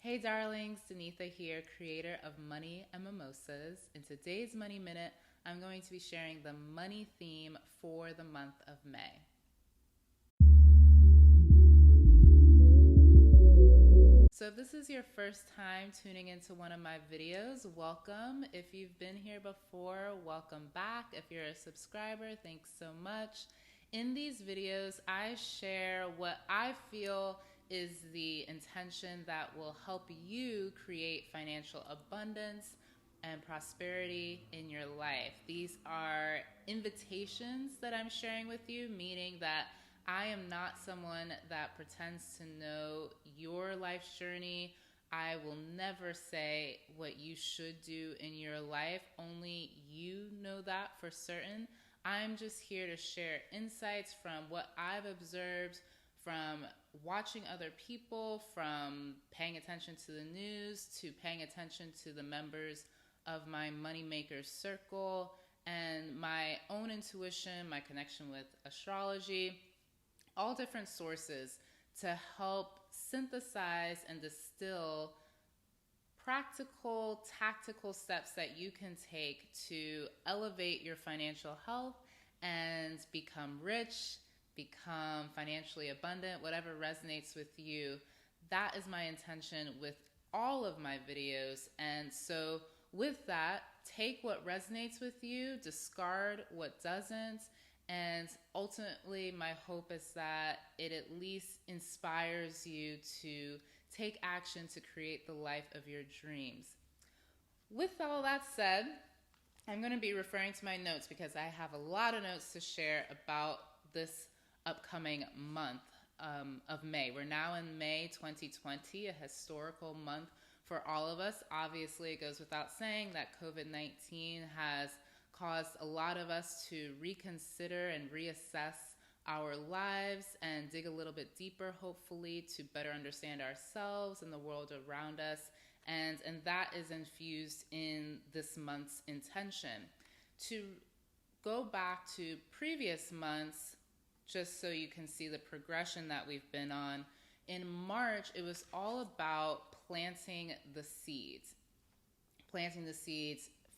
Hey darlings, Danetha here, creator of Money and Mimosas. In today's Money Minute, I'm going to be sharing the money theme for the month of May. So if this is your first time tuning into one of my videos, welcome. If you've been here before, welcome back. If you're a subscriber, thanks so much. In these videos, I share what I feel is the intention that will help you create financial abundance and prosperity in your life. These are invitations that I'm sharing with you, meaning that I am not someone that pretends to know your life's journey. I will never say what you should do in your life. Only you know that for certain. I'm just here to share insights from what I've observed, from watching other people, from paying attention to the news, to paying attention to the members of my moneymakers circle, and my own intuition, my connection with astrology, all different sources to help synthesize and distill practical, tactical steps that you can take to elevate your financial health and become rich, become financially abundant, whatever resonates with you. That is my intention with all of my videos. And so with that, take what resonates with you, discard what doesn't, and ultimately my hope is that it at least inspires you to take action to create the life of your dreams. With all that said, I'm going to be referring to my notes because I have a lot of notes to share about this upcoming month of May. We're now in May 2020, a historical month for all of us. Obviously, it goes without saying that COVID-19 has caused a lot of us to reconsider and reassess our lives and dig a little bit deeper, hopefully, to better understand ourselves and the world around us. And that is infused in this month's intention. To go back to previous months, just so you can see the progression that we've been on, in March, it was all about planting the seeds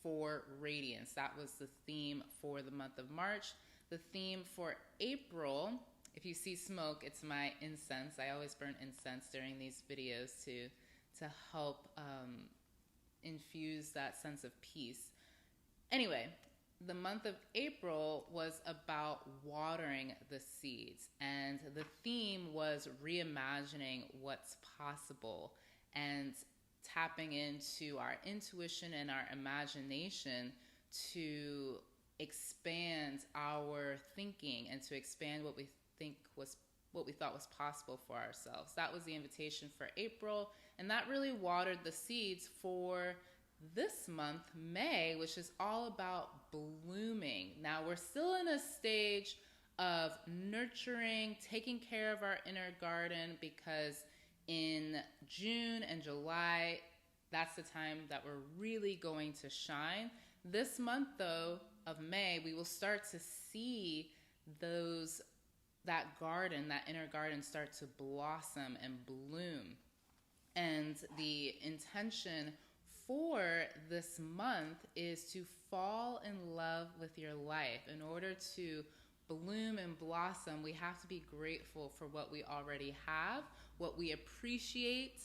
for radiance. That was the theme for the month of March. The theme for April, if you see smoke, it's my incense. I always burn incense during these videos to help infuse that sense of peace. Anyway, the month of April was about watering the seeds, and the theme was reimagining what's possible and tapping into our intuition and our imagination to expand our thinking and to expand what we thought was possible for ourselves. That was the invitation for April, and that really watered the seeds for this month, May, which is all about blooming. Now, we're still in a stage of nurturing, taking care of our inner garden, because in June and July, that's the time that we're really going to shine. This month, though, of May, we will start to see that inner garden start to blossom and bloom. And the intention for this month is to fall in love with your life. In order to bloom and blossom, we have to be grateful for what we already have. What we appreciate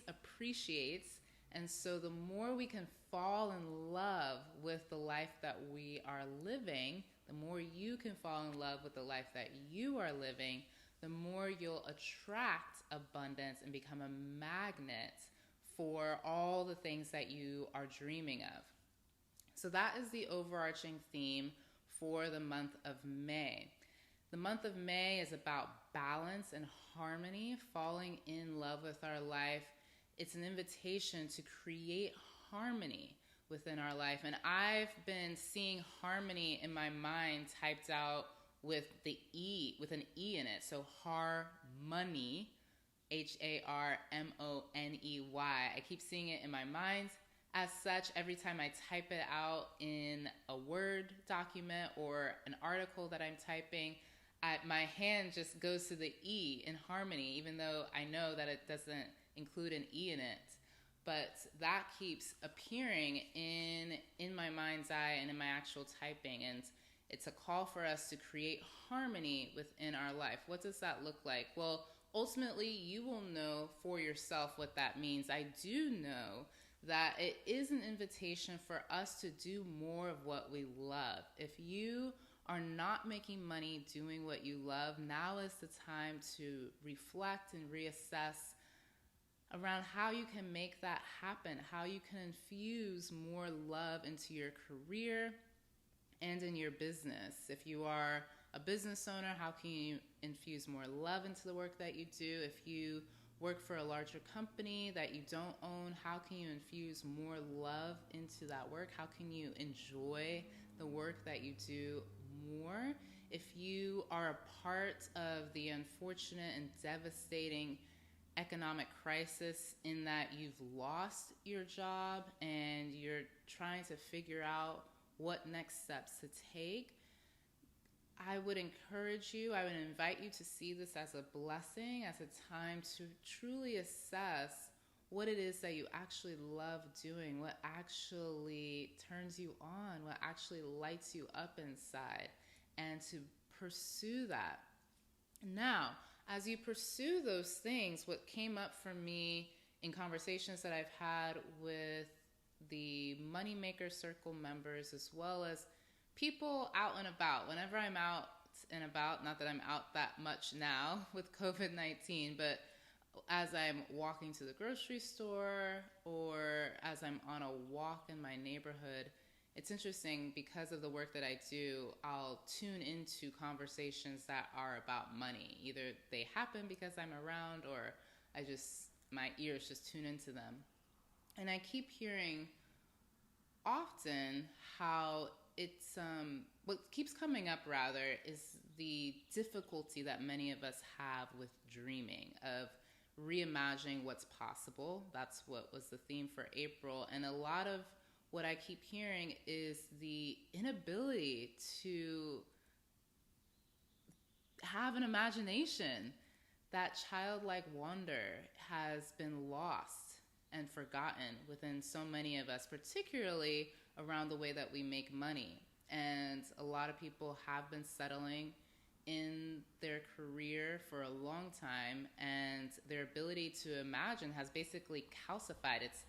appreciates. And so the more we can fall in love with the life that we are living, the more you can fall in love with the life that you are living, the more you'll attract abundance and become a magnet for all the things that you are dreaming of. So that is the overarching theme for the month of May. The month of May is about balance and harmony, falling in love with our life. It's an invitation to create harmony within our life. And I've been seeing harmony in my mind typed out with an E in it. So harmony, HARMONEY. I keep seeing it in my mind as such every time I type it out in a Word document or an article that I'm typing. my hand just goes to the E in harmony, even though I know that it doesn't include an E in it. But that keeps appearing in my mind's eye and in my actual typing. And it's a call for us to create harmony within our life. What does that look like? Well, ultimately, you will know for yourself what that means. I do know that it is an invitation for us to do more of what we love. If you are not making money doing what you love, now is the time to reflect and reassess around how you can make that happen, how you can infuse more love into your career and in your business. If you are a business owner, how can you infuse more love into the work that you do? If you work for a larger company that you don't own, how can you infuse more love into that work? How can you enjoy the work that you do more? If you are a part of the unfortunate and devastating economic crisis in that you've lost your job and you're trying to figure out what next steps to take, I would encourage you, I would invite you to see this as a blessing, as a time to truly assess what it is that you actually love doing, what actually turns you on, what actually lights you up inside, and to pursue that. Now, as you pursue those things, what came up for me in conversations that I've had with the Moneymaker Circle members, as well as people out and about, whenever I'm out and about, not that I'm out that much now with COVID-19, but as I'm walking to the grocery store or as I'm on a walk in my neighborhood, it's interesting because of the work that I do, I'll tune into conversations that are about money. Either they happen because I'm around or my ears just tune into them. And I keep hearing often how what keeps coming up rather is the difficulty that many of us have with dreaming, of reimagining what's possible. That's what was the theme for April. And a lot of what I keep hearing is the inability to have an imagination. That childlike wonder has been lost and forgotten within so many of us, particularly around the way that we make money. And a lot of people have been settling in their career for a long time, and their ability to imagine has basically calcified. It's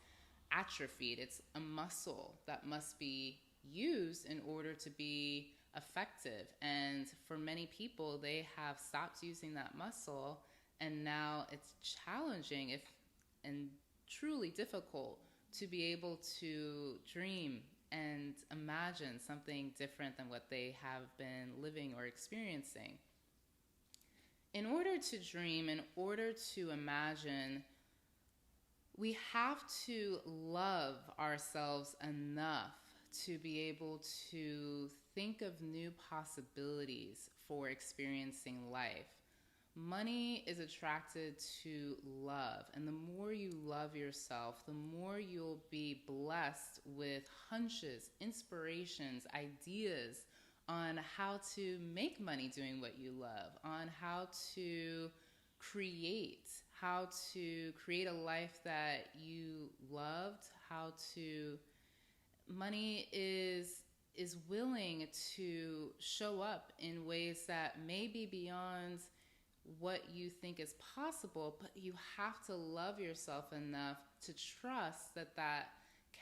atrophied. It's a muscle that must be used in order to be effective. And for many people, they have stopped using that muscle, and now it's challenging and truly difficult to be able to dream and imagine something different than what they have been living or experiencing. In order to dream, in order to imagine, we have to love ourselves enough to be able to think of new possibilities for experiencing life. Money is attracted to love, and the more you love yourself, the more you'll be blessed with hunches, inspirations, ideas on how to make money doing what you love, on how to create a life that you loved, money is willing to show up in ways that may be beyond what you think is possible, but you have to love yourself enough to trust that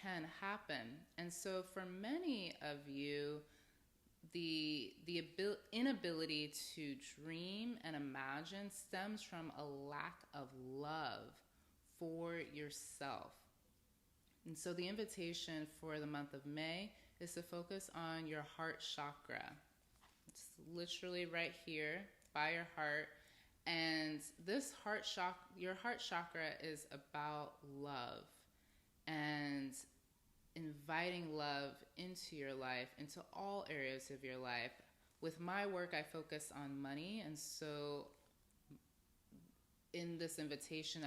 can happen. And so for many of you, the inability to dream and imagine stems from a lack of love for yourself. And so the invitation for the month of May is to focus on your heart chakra. It's literally right here by your heart. And your heart chakra is about love and inviting love into your life, into all areas of your life. With my work, I focus on money, and so in this invitation,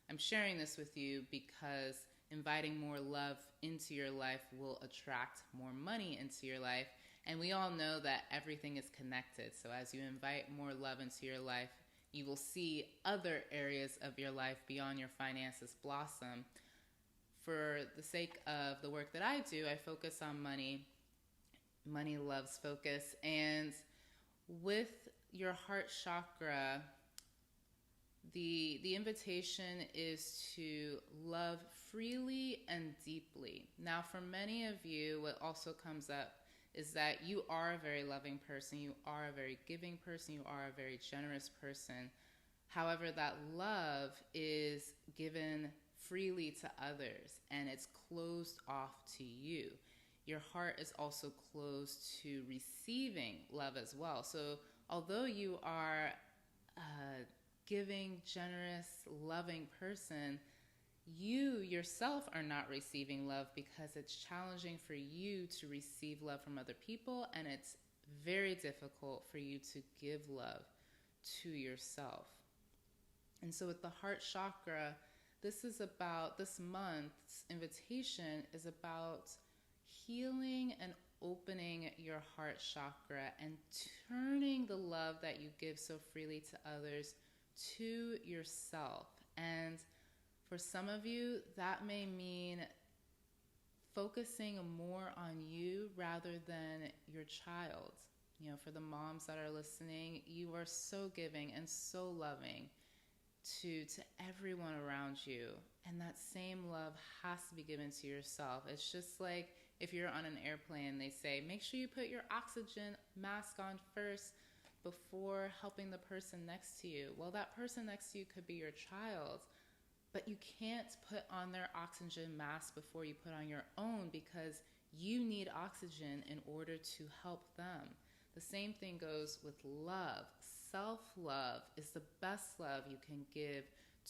I'm sharing this with you because inviting more love into your life will attract more money into your life. And we all know that everything is connected. So as you invite more love into your life, you will see other areas of your life beyond your finances blossom. For the sake of the work that I do, I focus on money. Money loves focus. And with your heart chakra, the invitation is to love freely and deeply. Now, for many of you, what also comes up is that you are a very loving person, you are a very giving person, you are a very generous person. However, that love is given freely to others and it's closed off to you. Your heart is also closed to receiving love as well. So although you are a giving, generous, loving person, you yourself are not receiving love because it's challenging for you to receive love from other people, and it's very difficult for you to give love to yourself. And so with the heart chakra, this month's invitation is about healing and opening your heart chakra and turning the love that you give so freely to others to yourself. And for some of you, that may mean focusing more on you rather than your child. You know, for the moms that are listening, you are so giving and so loving to everyone around you. And that same love has to be given to yourself. It's just like if you're on an airplane, they say, make sure you put your oxygen mask on first before helping the person next to you. Well, that person next to you could be your child. But you can't put on their oxygen mask before you put on your own because you need oxygen in order to help them. The same thing goes with love. Self-love is the best love you can give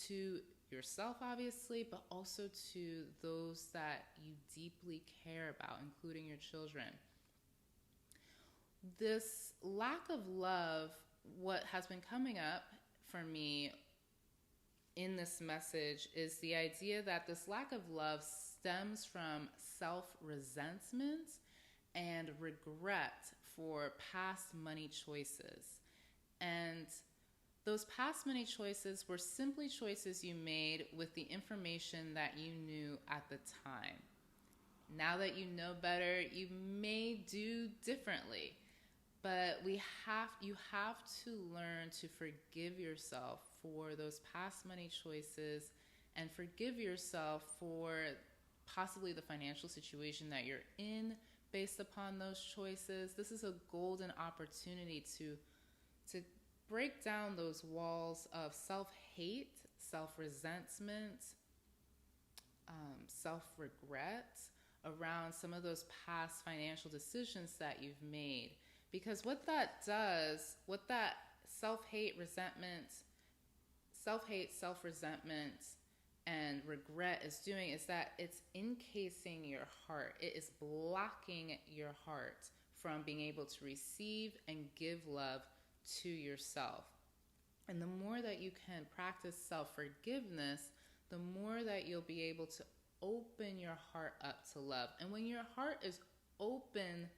to yourself, obviously, but also to those that you deeply care about, including your children. This lack of love, what has been coming up for me in this message is the idea that this lack of love stems from self-resentment and regret for past money choices. And those past money choices were simply choices you made with the information that you knew at the time. Now that you know better, you may do differently. But you have to learn to forgive yourself for those past money choices and forgive yourself for possibly the financial situation that you're in based upon those choices. This is a golden opportunity to break down those walls of self-hate, self-resentment, self-regret around some of those past financial decisions that you've made. Because what that does, what that self-hate, self-resentment, and regret is doing is that it's encasing your heart. It is blocking your heart from being able to receive and give love to yourself. And the more that you can practice self-forgiveness, the more that you'll be able to open your heart up to love. And when your heart is open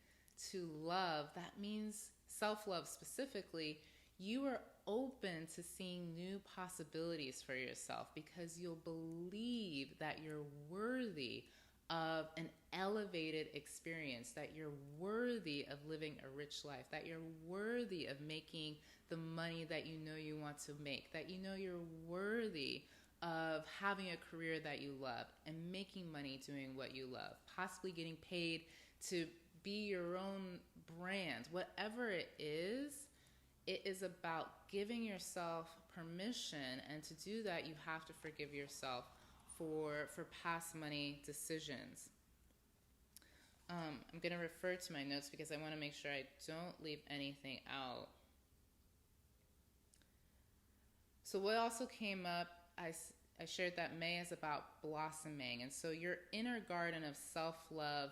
to love, that means self-love specifically, you are open to seeing new possibilities for yourself because you'll believe that you're worthy of an elevated experience, that you're worthy of living a rich life, that you're worthy of making the money that you know you want to make, that you know you're worthy of having a career that you love and making money doing what you love, possibly getting paid to be your own brand. Whatever it is about giving yourself permission, and to do that, you have to forgive yourself for past money decisions. I'm going to refer to my notes because I want to make sure I don't leave anything out. So what also came up, I shared that May is about blossoming. And so your inner garden of self-love,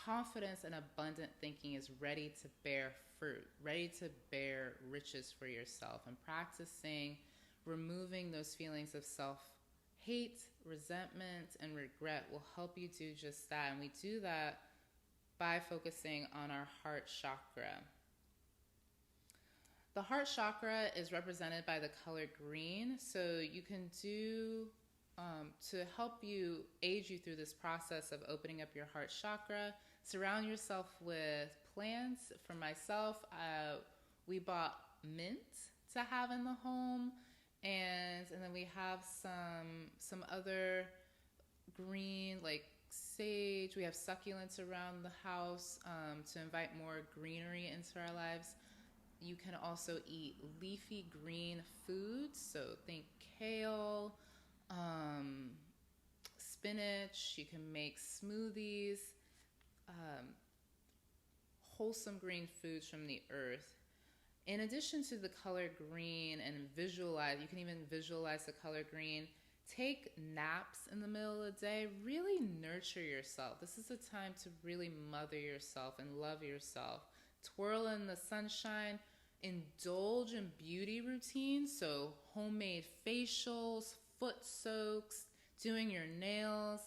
confidence, and abundant thinking is ready to bear fruit, ready to bear riches for yourself. And practicing removing those feelings of self-hate, resentment, and regret will help you do just that. And we do that by focusing on our heart chakra. The heart chakra is represented by the color green, so you can do, to help you, aid you through this process of opening up your heart chakra, surround yourself with plants. For myself, we bought mint to have in the home, and then we have some other green, like sage. We have succulents around the house to invite more greenery into our lives. You can also eat leafy green foods, so think kale, spinach. You can make smoothies, wholesome green foods from the earth. In addition to the color green, and visualize, you can even visualize the color green. Take naps in the middle of the day. Really nurture yourself. This is a time to really mother yourself and love yourself. Twirl in the sunshine. Indulge in beauty routines. So homemade facials, foot soaks, doing your nails,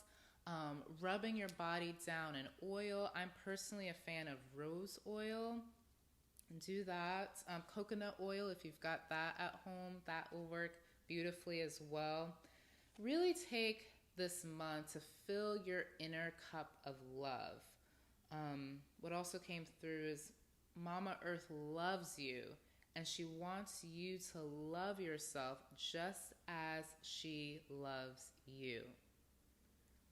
rubbing your body down in oil. I'm personally a fan of rose oil. Do that. Coconut oil, if you've got that at home, that will work beautifully as well. Really take this month to fill your inner cup of love. What also came through is Mama Earth loves you, and she wants you to love yourself just as she loves you.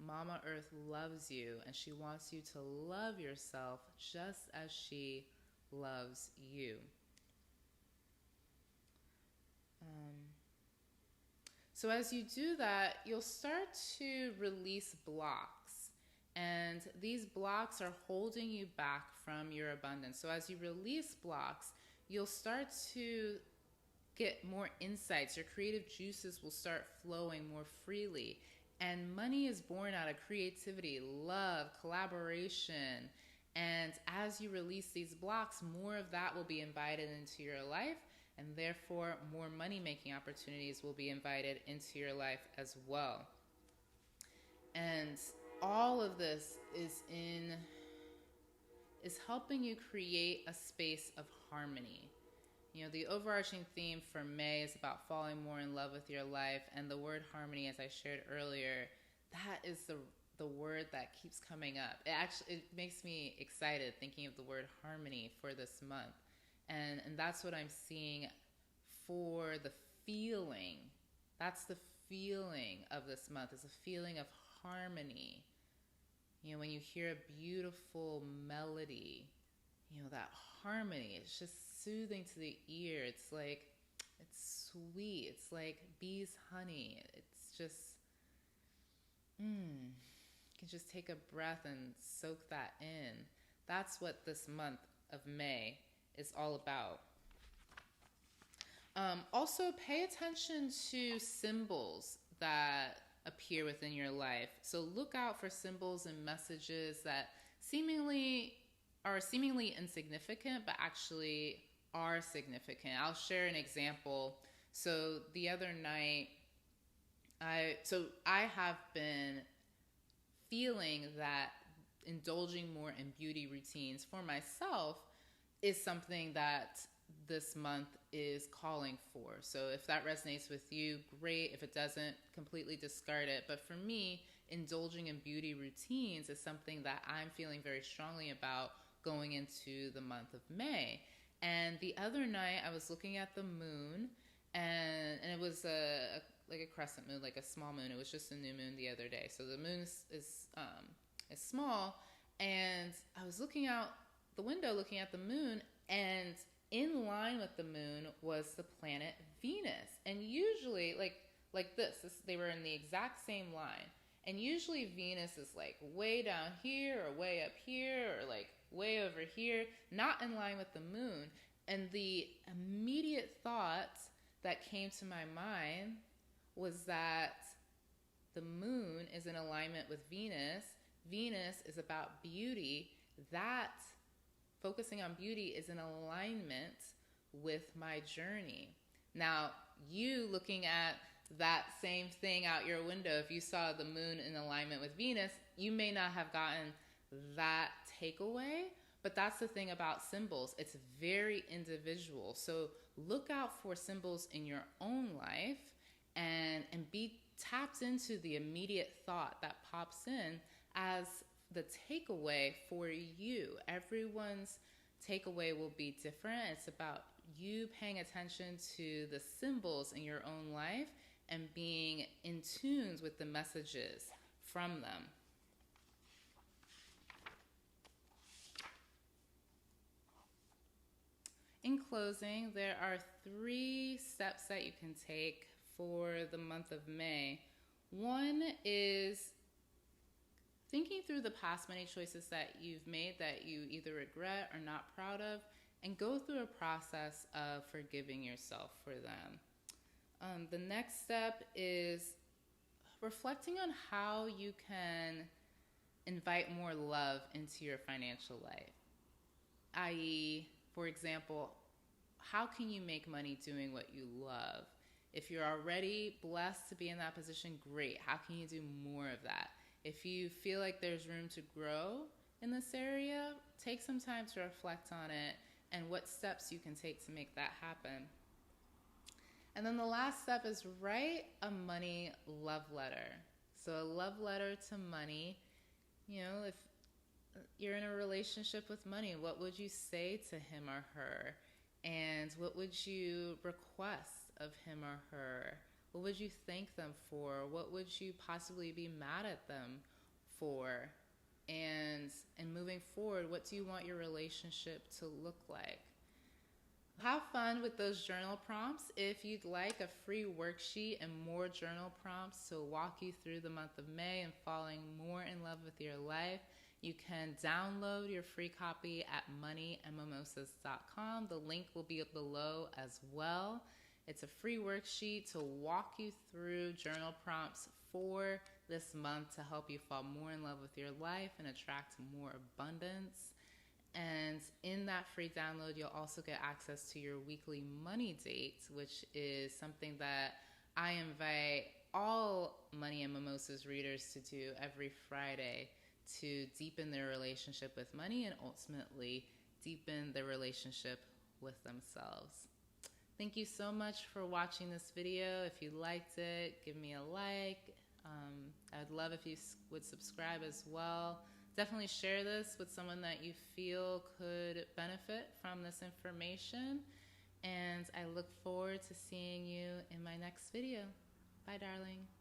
Mama Earth loves you, and she wants you to love yourself just as she loves you. So as you do that, you'll start to release blocks. And these blocks are holding you back from your abundance. So as you release blocks, you'll start to get more insights. Your creative juices will start flowing more freely. And money is born out of creativity, love, collaboration. And as you release these blocks, more of that will be invited into your life. And therefore, more money-making opportunities will be invited into your life as well. And all of this is helping you create a space of harmony. You know, the overarching theme for May is about falling more in love with your life, and the word harmony, as I shared earlier, that is the word that keeps coming up. It makes me excited thinking of the word harmony for this month. And that's what I'm seeing for the feeling. That's the feeling of this month, is a feeling of harmony. You know, when you hear a beautiful melody, you know, that harmony, it's just soothing to the ear. It's like, it's sweet. It's like bees' honey. It's just, you can just take a breath and soak that in. That's what this month of May is all about. Also, pay attention to symbols that appear within your life. So look out for symbols and messages that seemingly insignificant, but actually are significant. I'll share an example. So the other night, I have been feeling that indulging more in beauty routines for myself is something that this month is calling for. So if that resonates with you, great. If it doesn't, completely discard it. But for me, indulging in beauty routines is something that I'm feeling very strongly about going into the month of May. And the other night I was looking at the moon, and it was like a crescent moon, like a small moon. It was just a new moon the other day. So the moon is small, and I was looking out the window looking at the moon, and in line with the moon was the planet Venus. And usually, like this, they were in the exact same line. And usually Venus is like way down here or way up here or like way over here, not in line with the moon. And the immediate thought that came to my mind was that the moon is in alignment with Venus. Venus is about beauty. That focusing on beauty is in alignment with my journey. Now, you looking at that same thing out your window, if you saw the moon in alignment with Venus, you may not have gotten that takeaway. But that's the thing about symbols. It's very individual. So look out for symbols in your own life and be tapped into the immediate thought that pops in as the takeaway for you. Everyone's takeaway will be different. It's about you paying attention to the symbols in your own life and being in tune with the messages from them. In closing, there are 3 steps that you can take for the month of May. One is thinking through the past many choices that you've made that you either regret or not proud of, and go through a process of forgiving yourself for them. The next step is reflecting on how you can invite more love into your financial life. I.e., for example, how can you make money doing what you love? If you're already blessed to be in that position, great. How can you do more of that? If you feel like there's room to grow in this area, take some time to reflect on it and what steps you can take to make that happen. And then the last step is write a money love letter. So a love letter to money. You know, if you're in a relationship with money, what would you say to him or her? And what would you request of him or her? What would you thank them for? What would you possibly be mad at them for? And moving forward, what do you want your relationship to look like? Have fun with those journal prompts. If you'd like a free worksheet and more journal prompts to walk you through the month of May and falling more in love with your life, you can download your free copy at moneymimosas.com. The link will be below as well. It's a free worksheet to walk you through journal prompts for this month to help you fall more in love with your life and attract more abundance. And in that free download, you'll also get access to your weekly money date, which is something that I invite all Money and Mimosas readers to do every Friday to deepen their relationship with money and ultimately deepen their relationship with themselves. Thank you so much for watching this video. If you liked it, give me a like. I'd love if you would subscribe as well. Definitely share this with someone that you feel could benefit from this information. And I look forward to seeing you in my next video. Bye, darling.